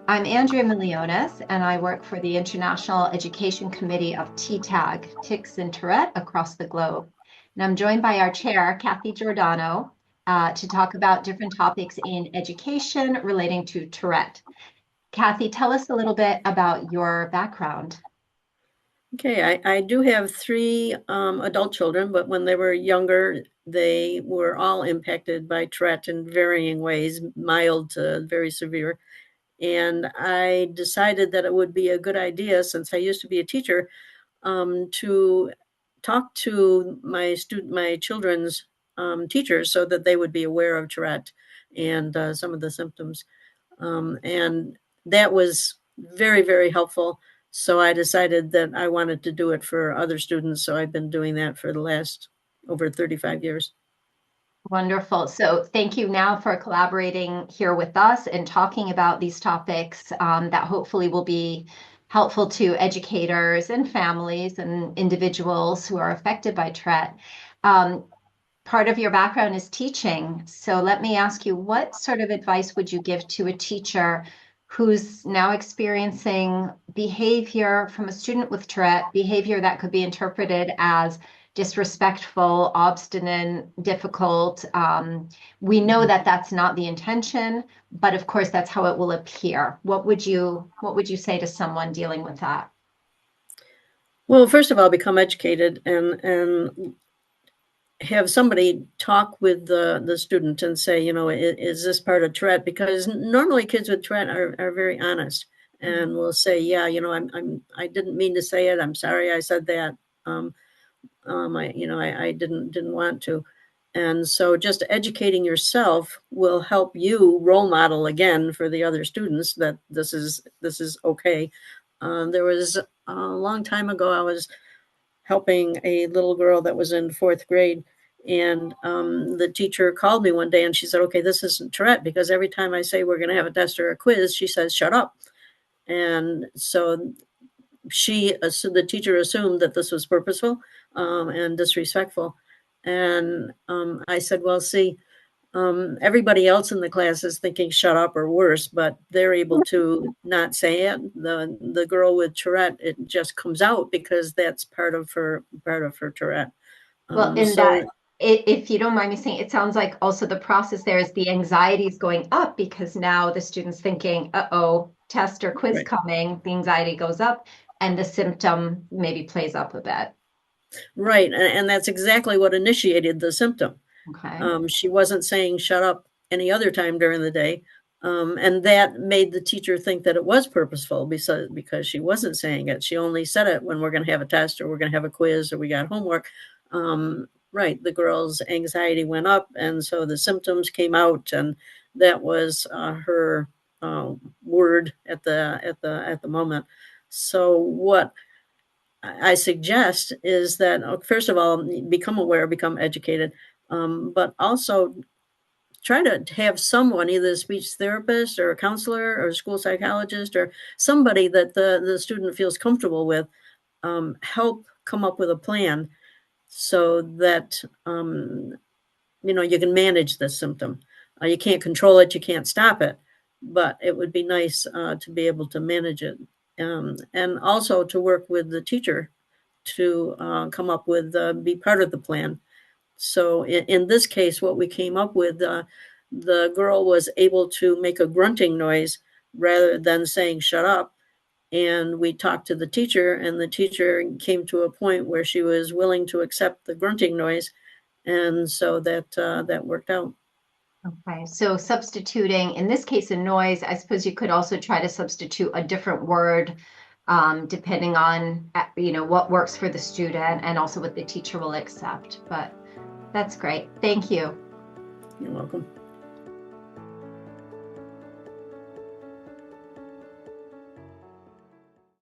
I'm Andrea Milionis, and I work for the International Education Committee of TTAG, Tics and Tourette across the globe. And I'm joined by our chair, Kathy Giordano, to talk about different topics in education relating to Tourette. Kathy, tell us a little bit about your background. Okay, I do have three adult children, but when they were younger, they were all impacted by Tourette in varying ways, mild to very severe. And I decided that it would be a good idea, since I used to be a teacher, to talk to my children's teachers so that they would be aware of Tourette and some of the symptoms. And that was very, very helpful. So I decided that I wanted to do it for other students. So I've been doing that for the last over 35 years. Wonderful. So thank you now for collaborating here with us and talking about these topics that hopefully will be helpful to educators and families and individuals who are affected by Tourette. Part of your background is teaching. So let me ask you, what sort of advice would you give to a teacher who's now experiencing behavior from a student with Tourette, behavior that could be interpreted as disrespectful, obstinate, difficult? We know that that's not the intention, but of course that's how it will appear. What would you say to someone dealing with that? Well, first of all, become educated and have somebody talk with the student and say, is this part of Tourette? Because normally kids with Tourette are very honest and will say, yeah, I didn't mean to say it. I'm sorry I said that. I didn't want to. And so just educating yourself will help you role model again for the other students that this is okay. There was a long time ago, I was helping a little girl that was in fourth grade. And the teacher called me one day and she said, okay, this isn't Tourette, because every time I say we're going to have a test or a quiz, she says, shut up. And so the teacher assumed that this was purposeful and disrespectful. And I said, well, see, everybody else in the class is thinking shut up or worse, but they're able to not say it. The girl with Tourette, it just comes out because that's part of her Tourette. Well, in So that, if you don't mind me saying, it sounds like also the process there is the anxiety is going up because now the student's thinking, uh-oh, test or quiz right, coming, the anxiety goes up and the symptom maybe plays up a bit. right, and that's exactly what initiated the symptom. Okay. She wasn't saying shut up any other time during the day. And that made the teacher think that it was purposeful because she wasn't saying it. She only said it when we're going to have a test or we're going to have a quiz or we got homework. Right. The girl's anxiety went up. And so the symptoms came out, and that was her word at the moment. So what I suggest is that, first of all, become aware, become educated, but also try to have someone, either a speech therapist or a counselor or a school psychologist or somebody that the student feels comfortable with, help come up with a plan so that, you can manage this symptom. You can't control it, you can't stop it, but it would be nice to be able to manage it. And also to work with the teacher to come up with, be part of the plan. So in this case, what we came up with, the girl was able to make a grunting noise rather than saying shut up. And we talked to the teacher, and the teacher came to a point where she was willing to accept the grunting noise. And so that worked out. Okay. So substituting, in this case, a noise, I suppose you could also try to substitute a different word, depending on, what works for the student and also what the teacher will accept. But that's great. Thank you. You're welcome.